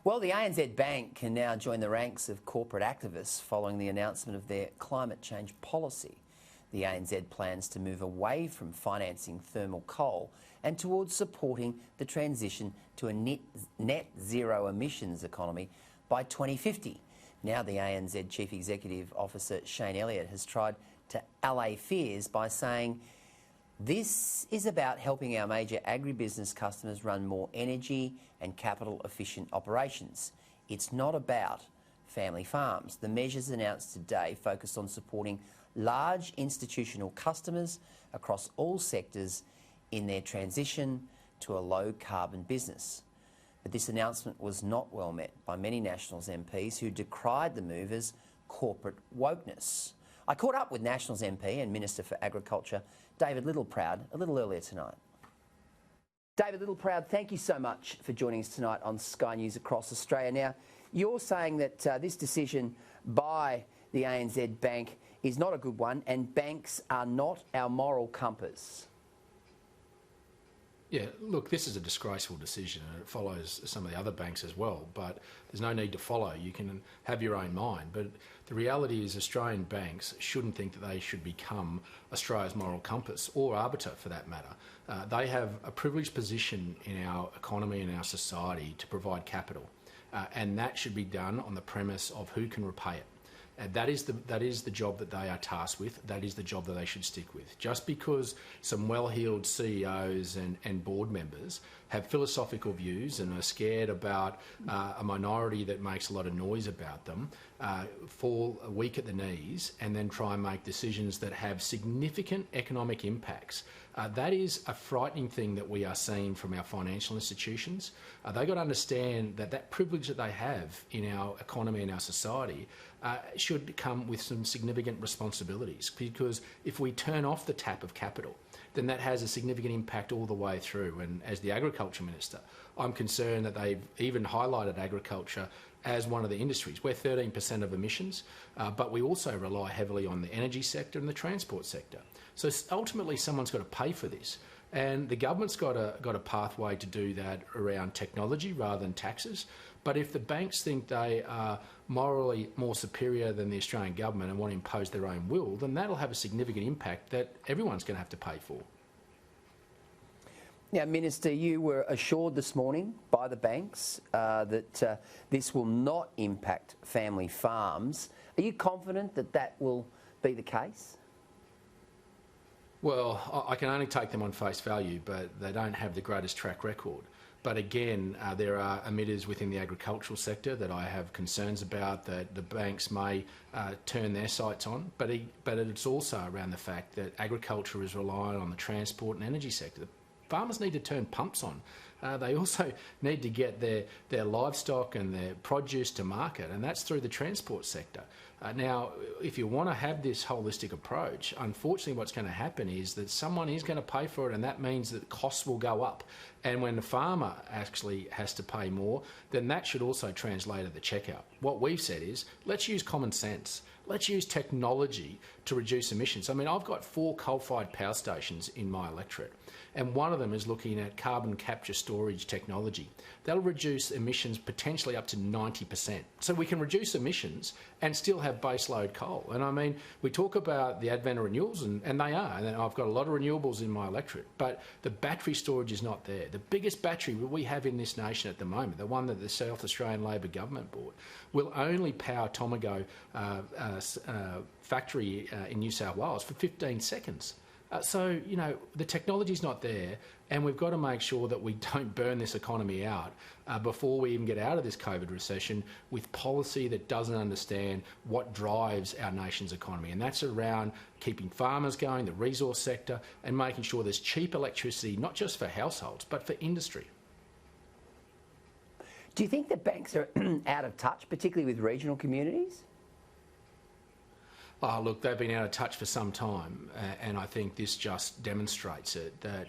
Well, the ANZ Bank can now join the ranks of corporate activists following the announcement of their climate change policy. The ANZ plans to move away from financing thermal coal and towards supporting the transition to a net zero emissions economy by 2050. Now the ANZ Chief Executive Officer Shane Elliott has tried to allay fears by saying this is about helping our major agribusiness customers run more energy and capital efficient operations. It's not about family farms. The measures announced today focus on supporting large institutional customers across all sectors in their transition to a low carbon business. But this announcement was not well met by many Nationals MPs who decried the move as corporate wokeness. I caught up with Nationals MP and Minister for Agriculture David Littleproud a little earlier tonight. David Littleproud, thank you so much for joining us tonight on Sky News Across Australia. Now, you're saying that this decision by the ANZ Bank is not a good one and banks are not our moral compass. Yeah, look, this is a disgraceful decision and it follows some of the other banks as well, but there's no need to follow. You can have your own mind, but the reality is Australian banks shouldn't think that they should become Australia's moral compass, or arbiter for that matter. They have a privileged position in our economy and our society to provide capital, and that should be done on the premise of who can repay it. And that is the job that they are tasked with. That is the job that they should stick with. Just because some well-heeled CEOs and board members have philosophical views and are scared about a minority that makes a lot of noise about them, fall weak at the knees and then try and make decisions that have significant economic impacts. That is a frightening thing that we are seeing from our financial institutions. They've got to understand that that privilege that they have in our economy and our society should come with some significant responsibilities, because if we turn off the tap of capital, then that has a significant impact all the way through. And as the Agriculture Minister, I'm concerned that they've even highlighted agriculture as one of the industries. We're 13% of emissions, but we also rely heavily on the energy sector and the transport sector. So ultimately someone's got to pay for this. And the government's got a pathway to do that around technology rather than taxes. But if the banks think they are morally more superior than the Australian government and want to impose their own will, then that'll have a significant impact that everyone's going to have to pay for. Now, Minister, you were assured this morning by the banks that this will not impact family farms. Are you confident that that will be the case? Well, I can only take them on face value, but they don't have the greatest track record. But again, there are emitters within the agricultural sector that I have concerns about that the banks may turn their sights on. But it's also around the fact that agriculture is reliant on the transport and energy sector. Farmers need to turn pumps on. They also need to get their livestock and their produce to market, and that's through the transport sector. Now, if you want to have this holistic approach, unfortunately what's going to happen is that someone is going to pay for it, and that means that costs will go up. And when the farmer actually has to pay more, then that should also translate at the checkout. What we've said is, let's use common sense. Let's use technology to reduce emissions. I mean, I've got 4 coal-fired power stations in my electorate, and one of them is looking at carbon capture storage technology. That'll reduce emissions potentially up to 90%. So we can reduce emissions and still have baseload coal. And I mean, we talk about the advent of renewables, and they are. And I've got a lot of renewables in my electorate, but the battery storage is not there. The biggest battery we have in this nation at the moment, the one that the South Australian Labor government bought, will only power Tomago factory in New South Wales for 15 seconds. So, you know, the technology's not there, and we've got to make sure that we don't burn this economy out before we even get out of this COVID recession with policy that doesn't understand what drives our nation's economy. And that's around keeping farmers going, the resource sector, and making sure there's cheap electricity, not just for households, but for industry. Do you think the banks are out of touch, particularly with regional communities? Oh, look, they've been out of touch for some time, and I think this just demonstrates it, that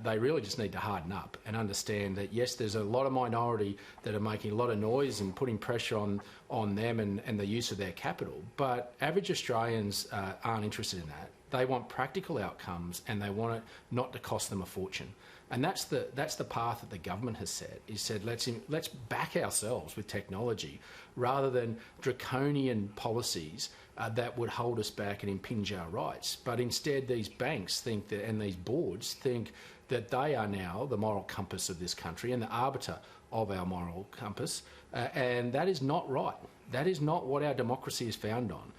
they really just need to harden up and understand that, yes, there's a lot of minority that are making a lot of noise and putting pressure on them and the use of their capital, but average Australians aren't interested in that. They want practical outcomes, and they want it not to cost them a fortune. And that's the path that the government has set. Is said let's back ourselves with technology rather than draconian policies that would hold us back and impinge our rights. But instead, these banks think that, and these boards think that they are now the moral compass of this country and the arbiter of our moral compass, and that is not right. That is not what our democracy is found on.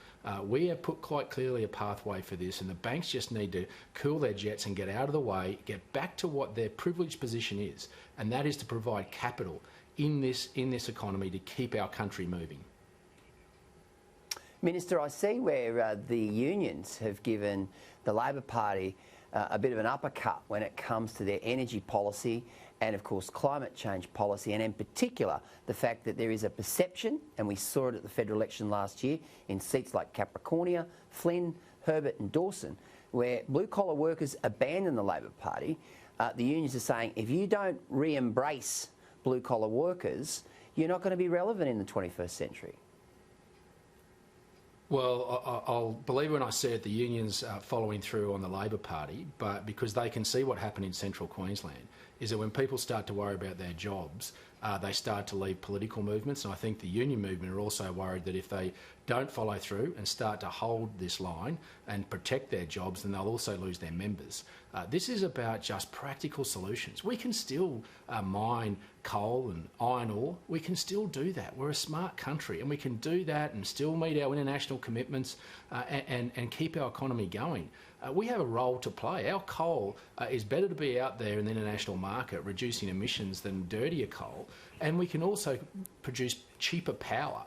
We have put quite clearly a pathway for this, and the banks just need to cool their jets and get out of the way, get back to what their privileged position is, and that is to provide capital in this economy to keep our country moving. Minister, I see where the unions have given the Labor Party a bit of an uppercut when it comes to their energy policy and, of course, climate change policy, and in particular the fact that there is a perception, and we saw it at the federal election last year in seats like Capricornia, Flynn, Herbert and Dawson, where blue-collar workers abandon the Labor Party. The unions are saying if you don't re-embrace blue-collar workers, you're not going to be relevant in the 21st century. Well, I'll believe when I see it, the unions are following through on the Labor Party, but because they can see what happened in central Queensland, is that when people start to worry about their jobs, they start to leave political movements. And I think the union movement are also worried that if they don't follow through and start to hold this line and protect their jobs, then they'll also lose their members. This is about just practical solutions. We can still mine coal and iron ore. We can still do that. We're a smart country, and we can do that and still meet our international commitments and keep our economy going. We have a role to play. Our coal is better to be out there in the international market reducing emissions than dirtier coal, and we can also produce cheaper power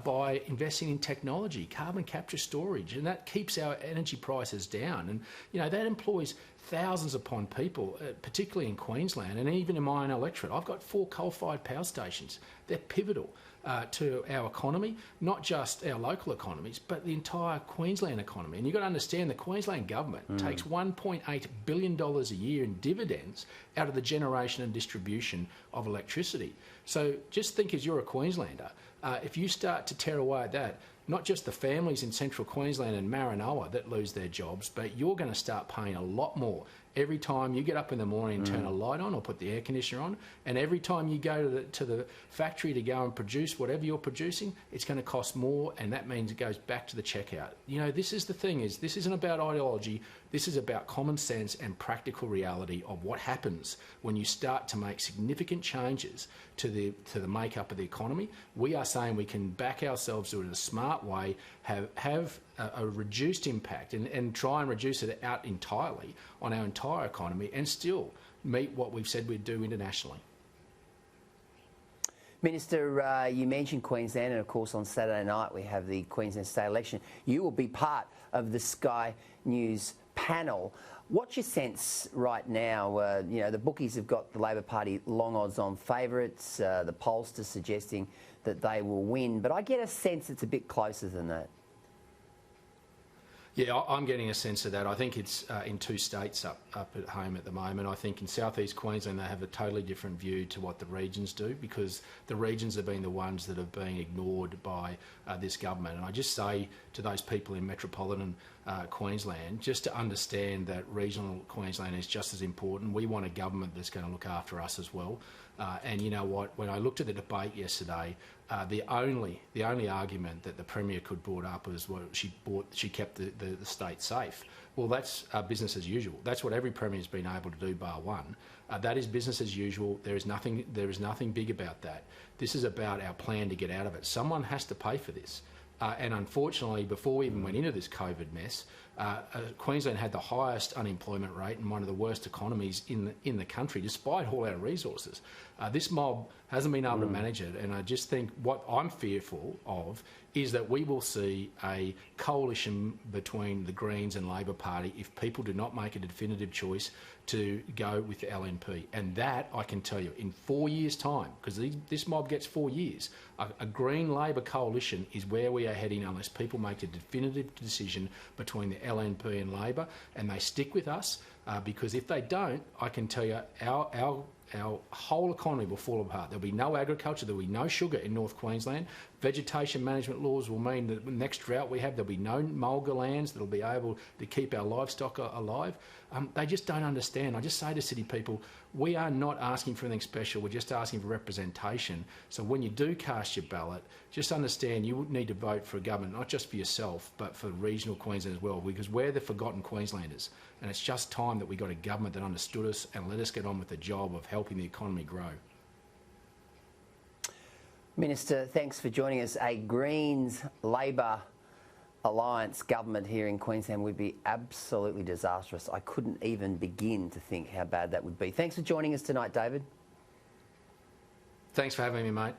by investing in technology, carbon capture storage, and that keeps our energy prices down. And, you know, that employs thousands upon people, particularly in Queensland and even in my own electorate. I've got 4 coal-fired power stations. They're pivotal to our economy, not just our local economies, but the entire Queensland economy. And you've got to understand the Queensland government takes $1.8 billion a year in dividends out of the generation and distribution of electricity. So just think, as you're a Queenslander, if you start to tear away at that, not just the families in central Queensland and Maranoa that lose their jobs, but you're going to start paying a lot more every time you get up in the morning and turn a light on or put the air conditioner on, and every time you go to the factory to go and produce whatever you're producing, it's going to cost more, and that means it goes back to the checkout. You know, this is the thing, is this isn't about ideology. This is about common sense and practical reality of what happens when you start to make significant changes to the makeup of the economy. We are saying we can back ourselves do it in a smart way, have a reduced impact and try and reduce it out entirely on our entire economy and still meet what we've said we'd do internationally. Minister, you mentioned Queensland, and of course on Saturday night we have the Queensland state election. You will be part of the Sky News panel. What's your sense right now? You know, the bookies have got the Labor Party long odds on favourites, the pollsters suggesting that they will win, but I get a sense it's a bit closer than that. Yeah, I'm getting a sense of that. I think it's in 2 states up at home at the moment. I think in southeast Queensland they have a totally different view to what the regions do, because the regions have been the ones that have been ignored by this government. And I just say to those people in metropolitan Queensland, just to understand that regional Queensland is just as important. We want a government that's going to look after us as well. And you know what? When I looked at the debate yesterday, the only argument that the Premier could brought up was, well, she kept the state safe. Well, that's business as usual. That's what every Premier's been able to do, bar one. That is business as usual. There is nothing big about that. This is about our plan to get out of it. Someone has to pay for this. And unfortunately, before we even went into this COVID mess, Queensland had the highest unemployment rate and one of the worst economies in the country, despite all our resources. This mob hasn't been able to manage it, and I just think what I'm fearful of is that we will see a coalition between the Greens and Labor Party if people do not make a definitive choice to go with the LNP. And that, I can tell you, in 4 years' time, because this mob gets 4 years, a Green-Labor coalition is where we are heading unless people make a definitive decision between the LNP and Labor, and they stick with us, because if they don't, I can tell you our our whole economy will fall apart. There'll be no agriculture, there'll be no sugar in North Queensland. Vegetation management laws will mean that the next drought we have, there'll be no mulga lands that'll be able to keep our livestock alive. They just don't understand. I just say to city people, we are not asking for anything special, we're just asking for representation. So when you do cast your ballot, just understand you would need to vote for a government, not just for yourself, but for regional Queensland as well, because we're the forgotten Queenslanders. And it's just time that we got a government that understood us and let us get on with the job of helping the economy grow. Minister, thanks for joining us. A Greens-Labor alliance government here in Queensland would be absolutely disastrous. I couldn't even begin to think how bad that would be. Thanks for joining us tonight, David. Thanks for having me, mate.